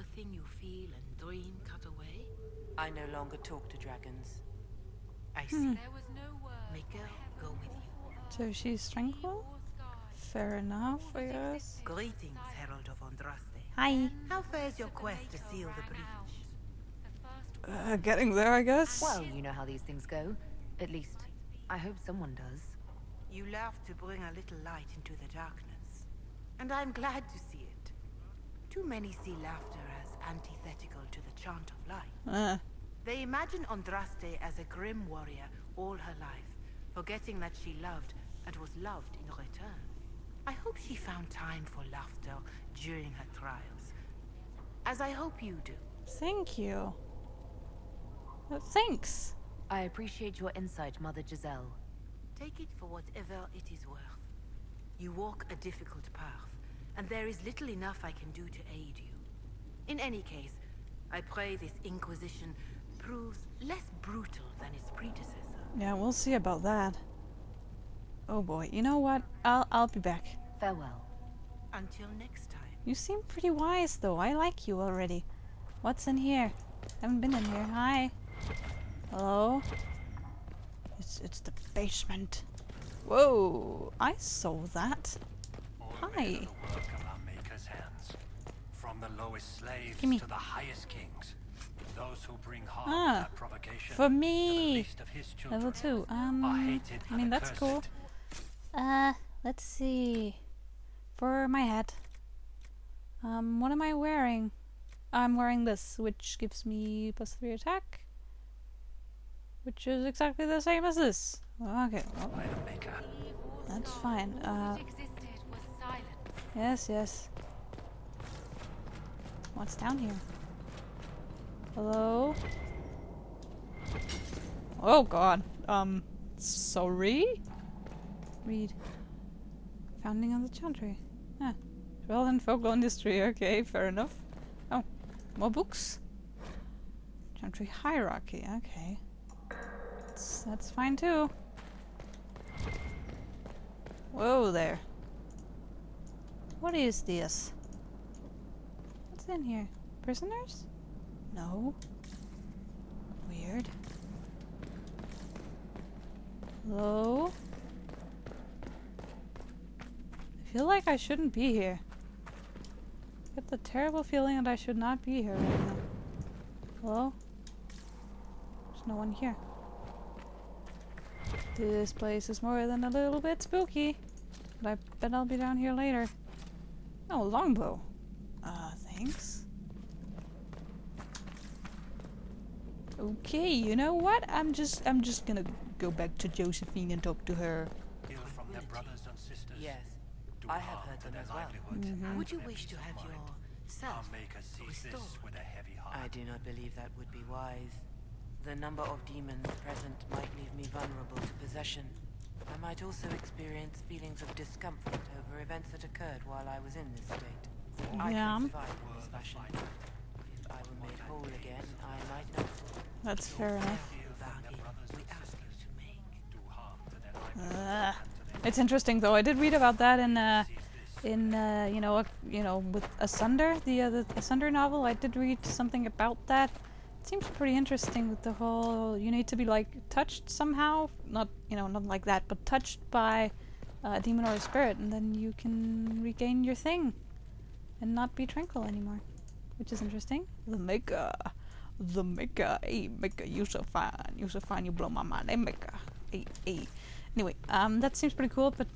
everything you feel and dream cut away? I no longer talk to dragons. I see. There was no word. Make her go with you. So she's tranquil? Fair enough, I guess. Greetings, Herald of Andraste. Hi. How fares your quest to seal the breach? Getting there, I guess. Well, you know how these things go. At least, I hope someone does. You love to bring a little light into the darkness, and I'm glad to see it. Too many see laughter as antithetical to the chant of life. They imagine Andraste as a grim warrior all her life, forgetting that she loved and was loved in return. I hope she found time for laughter during her trials, as I hope you do. Thank you. Thanks. I appreciate your insight, Mother Giselle. Take it for whatever it is worth. You walk a difficult path, and there is little enough I can do to aid you. In any case, I pray this Inquisition proves less brutal than its predecessor. Yeah, we'll see about that. Oh boy, you know what? I'll be back. Farewell. Until next time. You seem pretty wise though. I like you already. What's in here? Haven't been in here. Hi. Hello? It's the basement. Whoa! I saw that. Hi. From the lowest slaves Gimme. to the highest kings. Those who bring harm Ah, without provocation for to the me. least of his children Level 2. are hated I mean and that's cool. accursed. Let's see. For my hat. What am I wearing? I'm wearing this, which gives me +3 attack. Which is exactly the same as this. Okay, well, Widowmaker. that's fine. All that existed was silence. Yes, yes. What's down here? Hello? Oh god. Sorry? Read. Founding of the Chantry. Huh. Well in folklore industry, okay, fair enough. Oh, more books. Chantry hierarchy, okay. That's fine too. Whoa there. What is this? What's in here? Prisoners? No. Weird. Hello? I feel like I shouldn't be here. I get the terrible feeling that I should not be here right now. Hello? There's no one here. This place is more than a little bit spooky. But I bet I'll be down here later. Oh, longbow. Thanks. Okay, you know what? I'm just gonna go back to Josephine and talk to her. Ill from their brothers and sisters. Yes, Do I have harm heard to them their as well. livelihood. Would you wish to have Our yourself Maker sees restored? this with a heavy heart. I do not believe that would be wise. The number of demons present might leave me vulnerable to possession. I might also experience feelings of discomfort over events that occurred while I was in this state. I Yeah. can survive in this fashion. If I were made whole again, I might not. That's fair enough. We ask you to make. Do harm to their livelihood. It's interesting though. I did read about that in with Asunder, the Asunder novel. I did read something about that. It seems pretty interesting with the whole you need to be like touched somehow, not like that, but touched by a demon or a spirit, and then you can regain your thing and not be tranquil anymore, which is interesting. The Maker, hey Maker, you so fine, you blow my mind, hey Maker, hey. Anyway, that seems pretty cool, but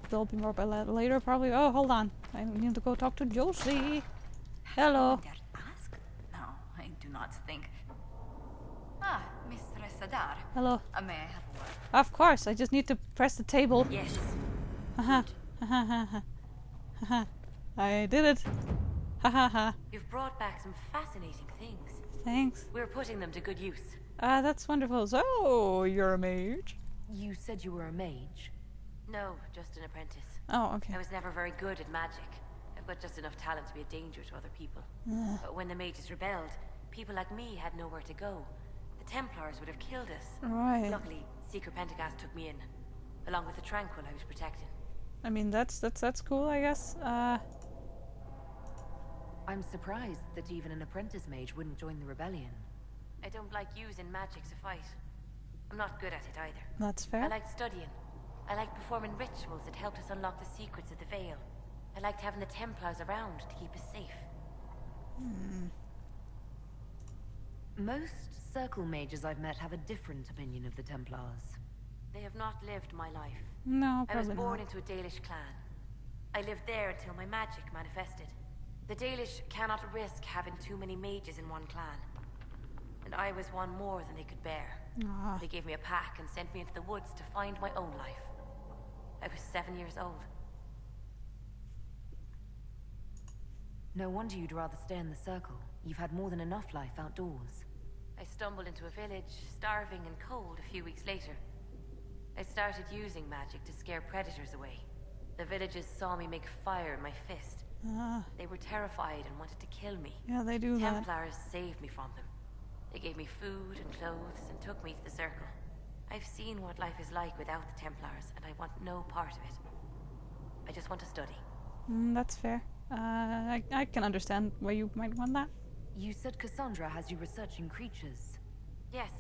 there'll be more about that later probably. Oh, hold on, I need to go talk to Josie. Hello. Dare ask? No, I do not think. Ah, Mistress Adar. Hello. May I have a word? Of course, I just need to press the table. Yes. Haha. I did it. Ha. You've brought back some fascinating things. Thanks. We're putting them to good use. That's wonderful. So, you're a mage? You said you were a mage? No, just an apprentice. Oh, okay. I was never very good at magic, but just enough talent to be a danger to other people. But when the mages rebelled, people like me had nowhere to go. The Templars would have killed us. Right. Luckily, Seeker Pentagast took me in, along with the Tranquil I was protecting. I mean, that's cool, I guess. I'm surprised that even an apprentice mage wouldn't join the rebellion. I don't like using magic to fight. I'm not good at it either. That's fair. I liked studying. I liked performing rituals that helped us unlock the secrets of the Veil. I liked having the Templars around to keep us safe. Most circle mages I've met have a different opinion of the Templars. They have not lived my life. No, I was probably born not. into a Dalish clan. I lived there until my magic manifested. The Dalish cannot risk having too many mages in one clan. And I was one more than they could bear. Ah, They gave me a pack and sent me into the woods to find my own life. I was 7 years old. No wonder you'd rather stay in the circle. You've had more than enough life outdoors. I stumbled into a village, starving and cold a few weeks later. I started using magic to scare predators away. The villagers saw me make fire in my fist. ah, They were terrified and wanted to kill me. yeah, they do that. Templars saved me from them. They gave me food and clothes and took me to the circle. I've seen what life is like without the Templars, and I want no part of it. I just want to study. That's fair. I can understand why you might want that. You said Cassandra has you researching creatures. Yes.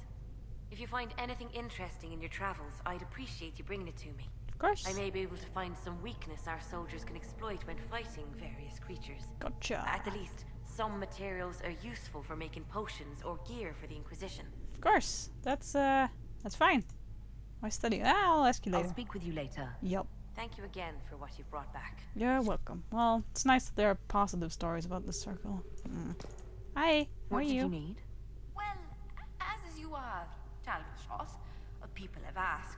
If you find anything interesting in your travels, I'd appreciate you bringing it to me. Of course. I may be able to find some weakness our soldiers can exploit when fighting various creatures. Gotcha. At the least, some materials are useful for making potions or gear for the Inquisition. Of course. That's fine. Why study? I'll ask you I'll later. speak with you later. Yep. Thank you again for what you've brought back. You're welcome. Well, it's nice that there are positive stories about the circle. Hi, how What are did you? you need? Well, as you are Talvashos, people have asked.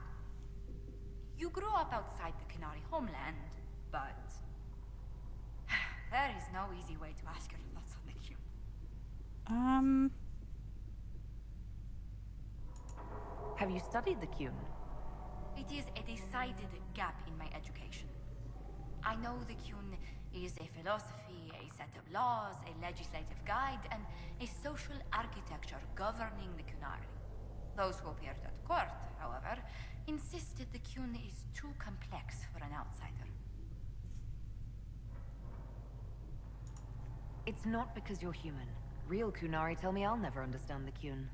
You grew up outside the Canary homeland, but there is no easy way to ask your thoughts on the Q. Have you studied the Qun? It is a decided gap in my education. I know the Qun is a philosophy, a set of laws, a legislative guide, and a social architecture governing the Qunari. Those who appeared at court, however, insisted the Qun is too complex for an outsider. It's not because you're human. Real Qunari tell me I'll never understand the Qun.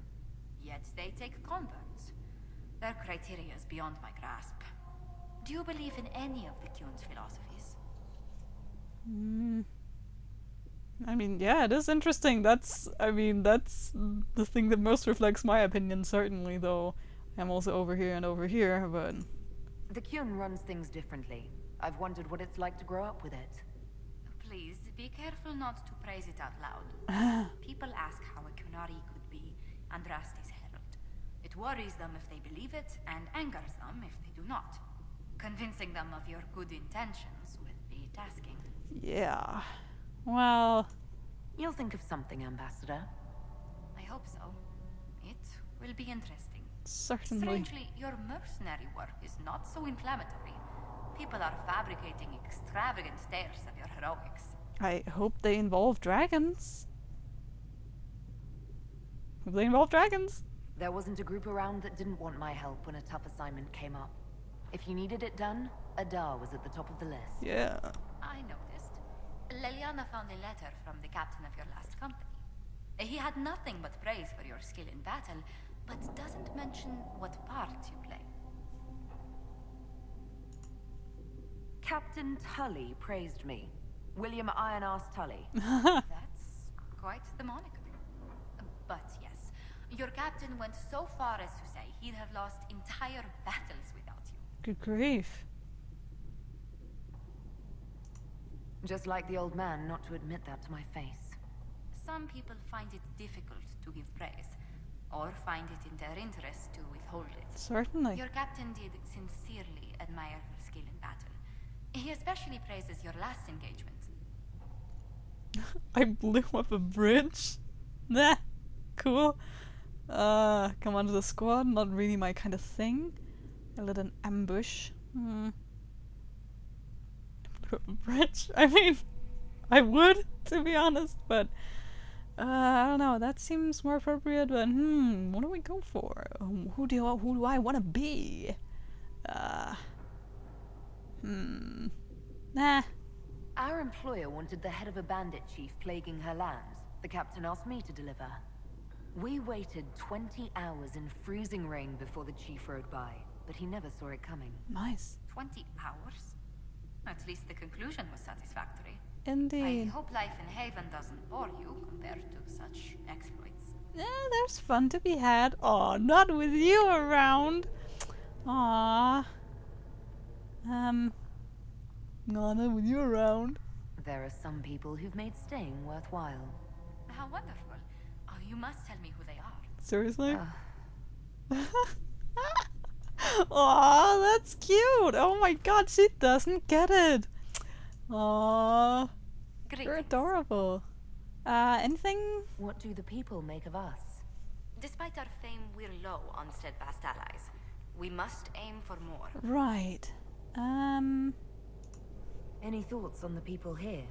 Yet they take converts. Their criteria is beyond my grasp. Do you believe in any of the Qun's philosophies? I mean, yeah, it is interesting. That's the thing that most reflects my opinion, certainly, though I'm also over here and over here, but... The Qun runs things differently. I've wondered what it's like to grow up with it. Please, be careful not to praise it out loud. People ask how a Qunari could be Andraste's herald. It worries them if they believe it, and angers them if they do not. Convincing them of your good intentions would be tasking. Yeah. Well... You'll think of something, Ambassador. I hope so. It will be interesting. Certainly. Strangely, your mercenary work is not so inflammatory. People are fabricating extravagant tales of your heroics. I hope they involve dragons. Hope they involve dragons. There wasn't a group around that didn't want my help when a tough assignment came up. If you needed it done, Adar was at the top of the list. Yeah. I noticed. Leliana found a letter from the captain of your last company. He had nothing but praise for your skill in battle, but doesn't mention what part you play. Captain Tully praised me. William Iron-Arse Tully. That's quite the moniker. But yes, your captain went so far as to say he'd have lost entire battles without you. Good grief. Just like the old man not to admit that to my face. Some people find it difficult to give praise, or find it in their interest to withhold it. Certainly. Your captain did sincerely admire your skill in battle. He especially praises your last engagement. I blew up a bridge? Nah. Cool. Come onto the squad, not really my kind of thing. I lit an ambush. Blew up a bridge? I mean, I would, to be honest, but I don't know, that seems more appropriate, but what do we go for? Who do I want to be? Nah. Our employer wanted the head of a bandit chief plaguing her lands. The captain asked me to deliver. We waited 20 hours in freezing rain before the chief rode by, but he never saw it coming. Nice. 20 hours? At least the conclusion was satisfactory. I Indeed. hope life in Haven doesn't bore you compared to such exploits. Yeah, there's fun to be had. Aw, not with you around. Aw. No, not with you around. There are some people who've made staying worthwhile. How wonderful. Oh, you must tell me who they are. Seriously? Aw, that's cute. Oh my god, she doesn't get it. Aw, you're Greetings. adorable. Anything? What do the people make of us? Despite our fame, we're low on steadfast allies. We must aim for more. Right. Any thoughts on the people here?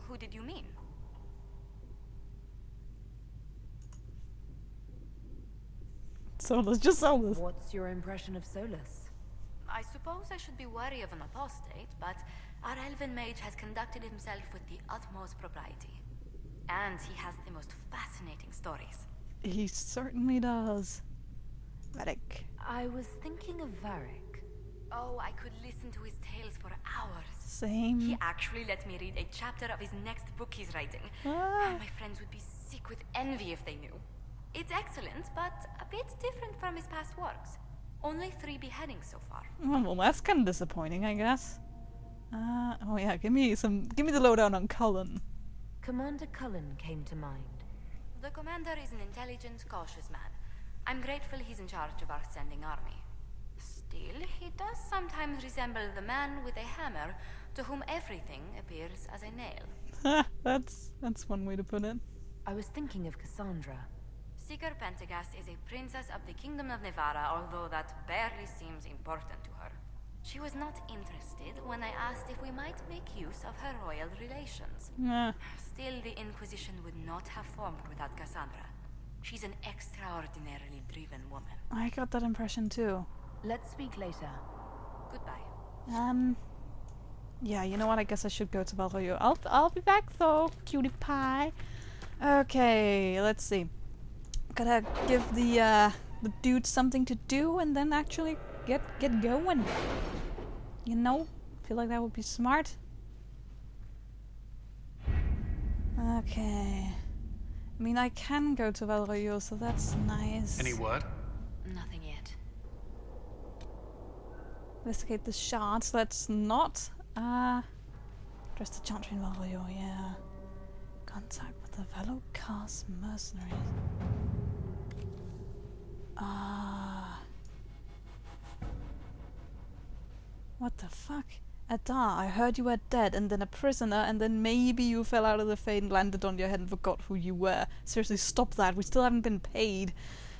Who did you mean? Solus, just Solus. What's your impression of Solus? I suppose I should be wary of an apostate, but our elven mage has conducted himself with the utmost propriety. And he has the most fascinating stories. He certainly does. Varric. I was thinking of Varric. Oh, I could listen to his tales for hours. Same. He actually let me read a chapter of his next book he's writing. Ah. My friends would be sick with envy if they knew. It's excellent, but a bit different from his past works. Only 3 beheadings so far. Well, that's kind of disappointing, I guess. Oh yeah, give me the lowdown on Cullen. Commander Cullen came to mind. The commander is an intelligent, cautious man. I'm grateful he's in charge of our standing army. Still, he does sometimes resemble the man with a hammer to whom everything appears as a nail. that's one way to put it. I was thinking of Cassandra. Seeker Pentagast is a princess of the Kingdom of Nevada, although that barely seems important to her. She was not interested when I asked if we might make use of her royal relations. Yeah. Still, the Inquisition would not have formed without Cassandra. She's an extraordinarily driven woman. I got that impression too. Let's speak later. Goodbye. Yeah, you know what? I guess I should go to Valroyo. I'll be back though, cutie pie. Okay, let's see. Gotta give the dude something to do and then actually get going. You know? Feel like that would be smart. Okay. I mean, I can go to Valroyo, so that's nice. Any word? Nothing yet. Investigate the shards. Let's not. Address the chantry in Valroyo, yeah. Contact with the Velocast mercenaries. What the fuck? Adar, I heard you were dead, and then a prisoner, and then maybe you fell out of the fade and landed on your head and forgot who you were. Seriously, stop that. We still haven't been paid.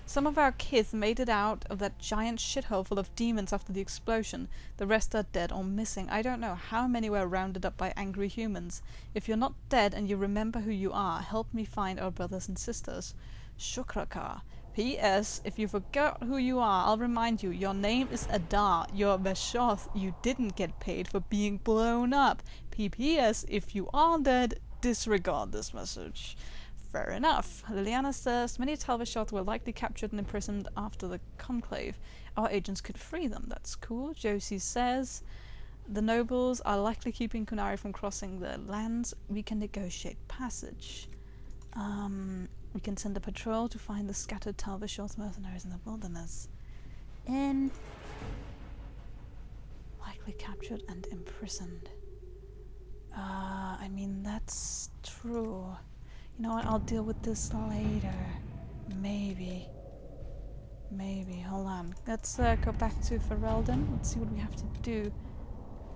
Some of our kith made it out of that giant shithole full of demons after the explosion. The rest are dead or missing. I don't know how many were rounded up by angry humans. If you're not dead and you remember who you are, help me find our brothers and sisters. Shukrakar. P.S. If you forgot who you are, I'll remind you, your name is Adar. You're Veshoth. You didn't get paid for being blown up. P.P.S. If you are dead, disregard this message. Fair enough. Liliana says many Talvishoth were likely captured and imprisoned after the conclave. Our agents could free them. That's cool. Josie says the nobles are likely keeping Kunari from crossing their lands. We can negotiate passage. We can send a patrol to find the scattered Talvishoth mercenaries in the wilderness. Likely captured and imprisoned. I mean, that's true. You know what, I'll deal with this later. Maybe. Hold on. Let's go back to Ferelden. Let's see what we have to do.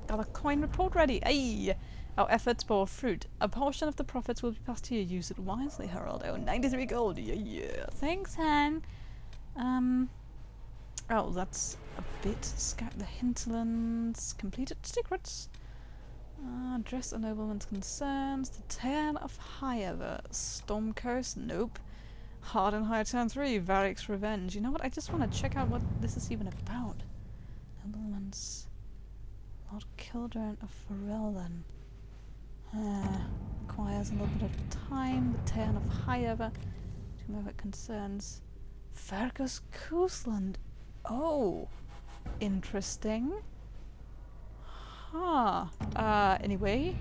Got a coin report ready. Ay! Our efforts bore fruit. A portion of the profits will be passed to you. Use it wisely, Harold. Oh, 93 gold. Yeah. Thanks, Han. Oh, that's a bit. Scout the hinterlands. Completed secrets. Address a nobleman's concerns. The Tale of Highever. Storm Coast. Nope. Hard and High Turn 3. Varric's Revenge. You know what? I just want to check out what this is even about. Nobleman's Lord Kildren of Ferelden. Requires a little bit of time. The turn of highover to move it concerns Fergus Cousland. Oh, interesting. Huh. Anyway,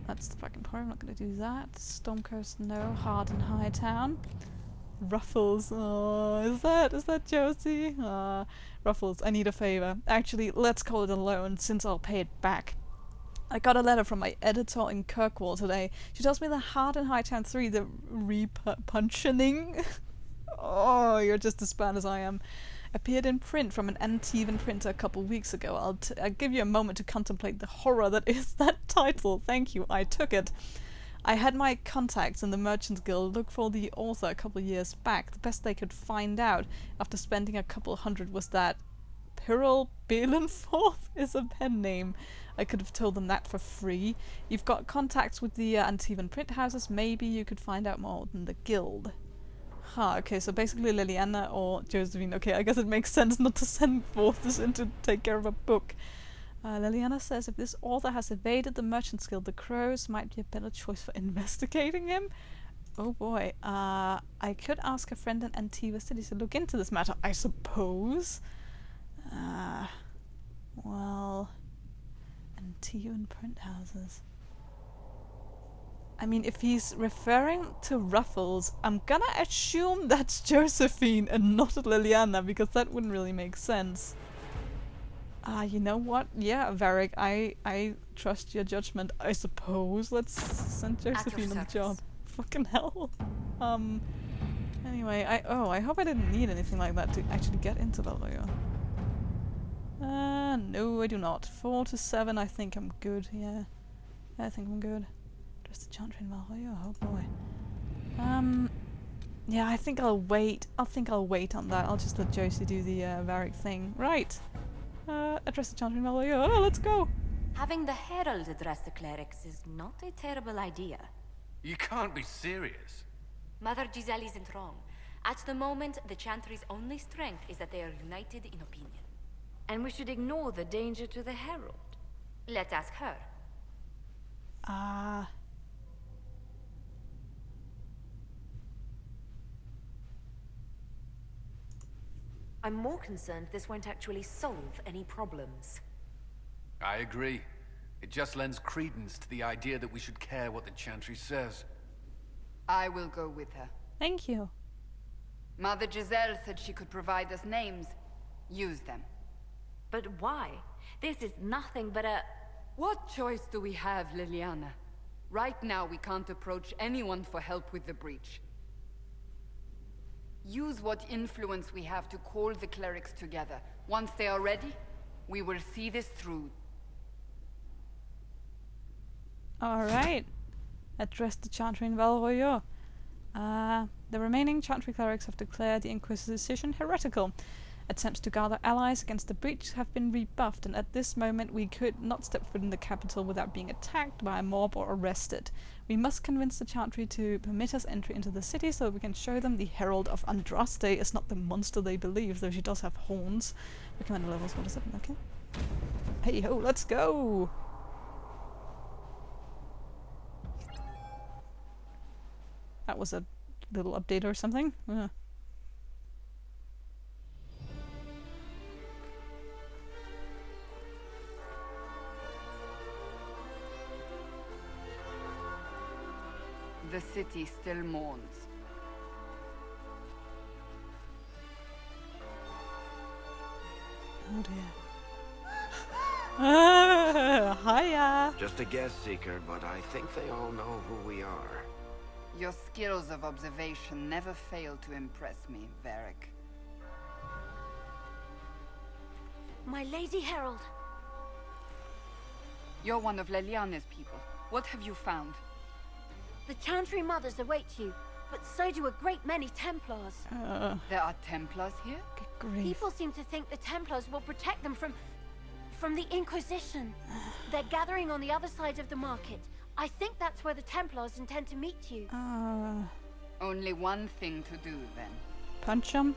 that's the fucking point. I'm not gonna do that. Stormcoast, no. Hard and High Town. Ruffles. Oh, is that Josie? Ruffles, I need a favor. Actually, let's call it a loan, since I'll pay it back. I got a letter from my editor in Kirkwall today. She tells me that Hard and High Town 3, the repuntioning. Oh, you're just as bad as I am. Appeared in print from an Antivan printer a couple weeks ago. I'll give you a moment to contemplate the horror that is that title. Thank you, I took it. I had my contacts in the Merchants Guild look for the author a couple years back. The best they could find out after spending a couple hundred was that Pyrrhal Belenforth is a pen name. I could have told them that for free. You've got contacts with the Antivan print houses. Maybe you could find out more than the guild. Huh, okay, so basically Liliana or Josephine. Okay, I guess it makes sense not to send Forthus in to take care of a book. Liliana says if this author has evaded the Merchants Guild, the Crows might be a better choice for investigating him. Oh boy. I could ask a friend in Antiva City to look into this matter, I suppose. Well... Antivan print houses. I mean, if he's referring to Ruffles, I'm gonna assume that's Josephine and not Liliana, because that wouldn't really make sense. You know what? Yeah, Varric, I trust your judgment, I suppose. Let's send Josephine on the job. Fucking hell. Anyway, I hope I didn't need anything like that to actually get into Valveo. No, I do not. 4 to 7, I think I'm good, yeah. I think I'm good. Just the Chantry in Valveo, oh boy. Yeah, I think I'll wait. I'll wait on that. I'll just let Josie do the Varric thing. Right. Address the Chantry in Valveo. Oh, let's go! Having the Herald address the clerics is not a terrible idea. You can't be serious. Mother Giselle isn't wrong. At the moment, the Chantry's only strength is that they are united in opinion. And we should ignore the danger to the Herald. Let's ask her. I'm more concerned this won't actually solve any problems. I agree. It just lends credence to the idea that we should care what the Chantry says. I will go with her. Thank you. Mother Giselle said she could provide us names. Use them. But why? This is nothing but a... What choice do we have, Liliana? Right now, we can't approach anyone for help with the breach. Use what influence we have to call the clerics together. Once they are ready, we will see this through. Alright. Address the Chantry in Valroyo. The remaining Chantry clerics have declared the Inquisition heretical. Attempts to gather allies against the breach have been rebuffed, and at this moment we could not step foot in the capital without being attacked by a mob or arrested. We must convince the Chantry to permit us entry into the city so we can show them the Herald of Andraste is not the monster they believe, though she does have horns. Recommended levels 1 to 7, okay. Hey ho, let's go! That was a little update or something. The city still mourns. Oh dear. Hiya! Just a guest seeker, but I think they all know who we are. Your skills of observation never fail to impress me, Varric. My Lady Herald. You're one of Leliana's people. What have you found? The Chantry mothers await you, but so do a great many Templars. There are Templars here? Good grief. People seem to think the Templars will protect them from the Inquisition. They're gathering on the other side of the market. I think that's where the Templars intend to meet you. Only one thing to do, then. Punch him?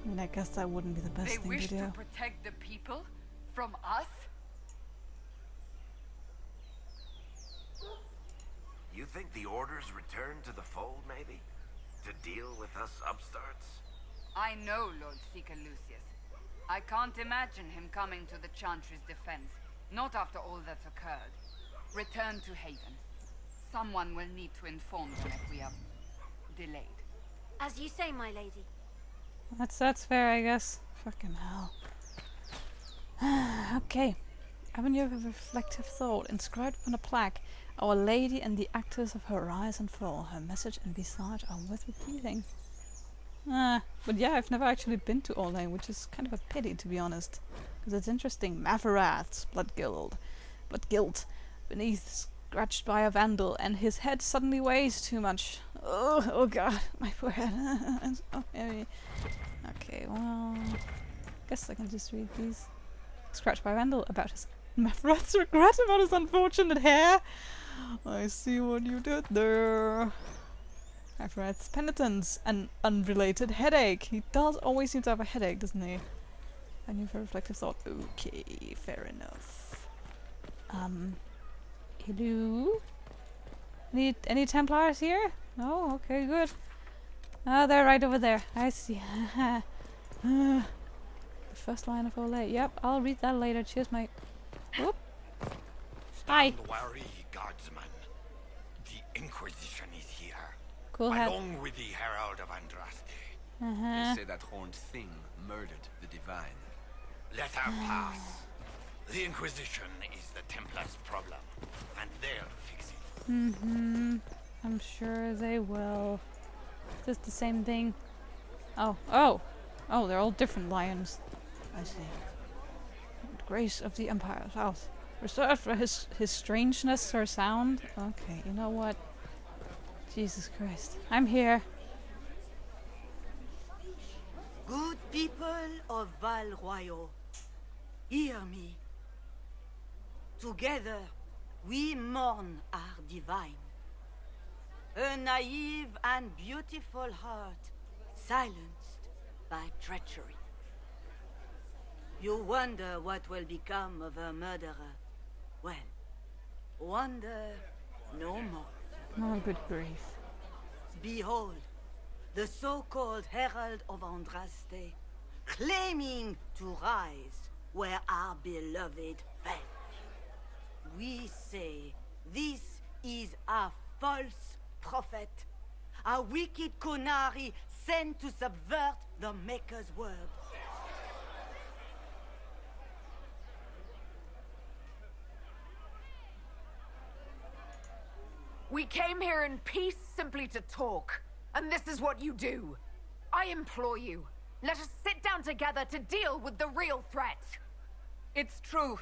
I mean, I guess that wouldn't be the best They thing wish to do. to protect the people? From us? You think the Order's returned to the fold, maybe? To deal with us upstarts? I know Lord Seeker Lucius. I can't imagine him coming to the Chantry's defense. Not after all that's occurred. Return to Haven. Someone will need to inform them if we are delayed. As you say, my lady. That's fair, I guess. Fucking hell. Okay. Avenue of Reflective Thought, inscribed on a plaque. Our Lady and the actors of her rise and fall. Her message and visage are worth repeating. But yeah, I've never actually been to Orlane, which is kind of a pity, to be honest. Because it's interesting. Mavarath's blood guilt, beneath, scratched by a vandal, and his head suddenly weighs too much. Oh god, my poor head. It's so heavy. Okay, well, guess I can just read these. Scratched by a vandal about his Mavarath's regret about his unfortunate hair. I see what you did there. Mavarath's penitence, an unrelated headache. He does always seem to have a headache, doesn't he? I knew for reflective thought. Okay, fair enough. Hello? Any Templars here? No? Okay, good. Ah, they're right over there. I see. The first line of Olay. Yep, I'll read that later. Cheers, mate. Whoop. Hi. Don't worry, guardsman. The Inquisition is here. Cool hat. Along with the Herald of Andraste. They say that horned thing murdered the Divine. Let her pass. The Inquisition is the Templars' problem, and they'll fix it. I'm sure they will. Is this the same thing? Oh, they're all different lions. I see. Grace of the Empire South. Reserved for his strangeness or sound? Okay, you know what? Jesus Christ. I'm here. Good people of Val Royal, hear me. Together, we mourn our divine. A naive and beautiful heart, silenced by treachery. You wonder what will become of a murderer. Well, wonder no more. Oh, good grief. Behold, the so-called Herald of Andraste, claiming to rise where our beloved fell. We say this is a false prophet, a wicked Konari sent to subvert the Maker's word. We came here in peace simply to talk, and this is what you do. I implore you, let us sit down together to deal with the real threat. It's true.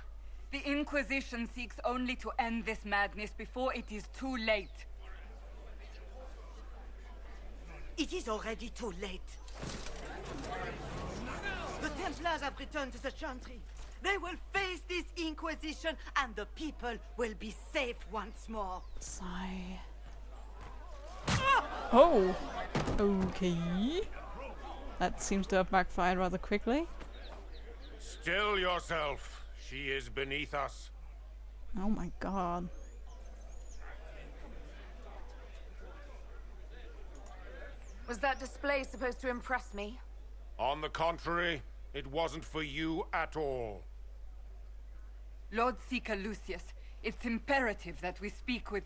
The Inquisition seeks only to end this madness before it is too late. It is already too late. The Templars have returned to the Chantry. They will face this Inquisition, and the people will be safe once more. Sigh. Oh! Okay. That seems to have backfired rather quickly. Still yourself. She is beneath us. Oh my god. Was that display supposed to impress me? On the contrary, it wasn't for you at all. Lord Seeker Lucius, it's imperative that we speak with...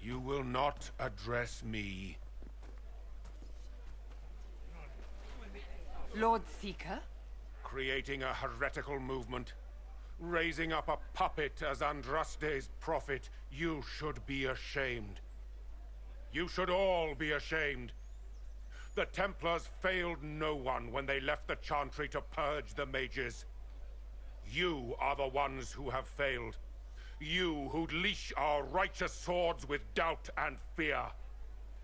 You will not address me. Lord Seeker? Creating a heretical movement. Raising up a puppet as Andraste's prophet. You should be ashamed. You should all be ashamed. The Templars failed no one when they left the Chantry to purge the mages. You are the ones who have failed. You who'd leash our righteous swords with doubt and fear.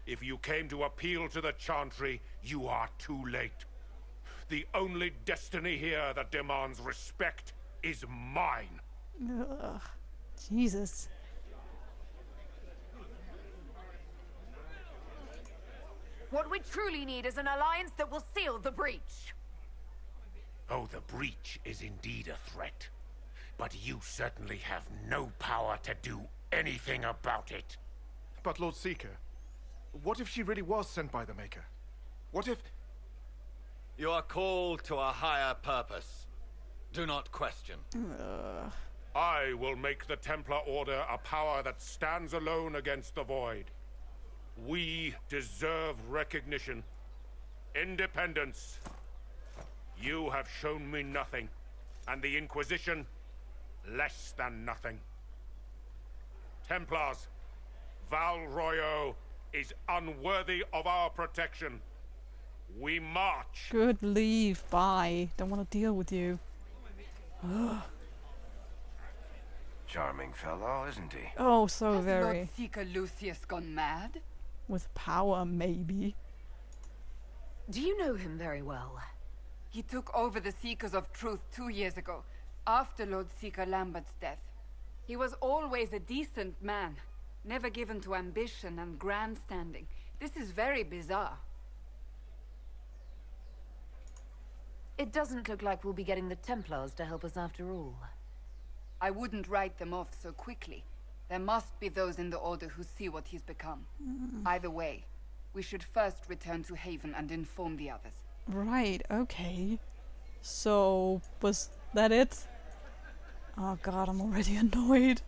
If you came to appeal to the Chantry, you are too late. The only destiny here that demands respect is mine. Ugh. Jesus. What we truly need is an alliance that will seal the breach. Oh, the breach is indeed a threat. But you certainly have no power to do anything about it. But Lord Seeker, what if she really was sent by the Maker? What if... You are called to a higher purpose. Do not question. I will make the Templar Order a power that stands alone against the Void. We deserve recognition. Independence. You have shown me nothing, and the Inquisition, less than nothing. Templars, Val Royo is unworthy of our protection. We march. Good, leave. Bye. Don't want to deal with you. Charming fellow, isn't he? Oh, so Has very. Lord Seeker Lucius gone mad? With power, maybe. Do you know him very well? He took over the Seekers of Truth 2 years ago, after Lord Seeker Lambert's death. He was always a decent man, never given to ambition and grandstanding. This is very bizarre. It doesn't look like we'll be getting the Templars to help us after all. I wouldn't write them off so quickly. There must be those in the Order who see what he's become. Either way, we should first return to Haven and inform the others. Right, okay. So, was that it? Oh god, I'm already annoyed.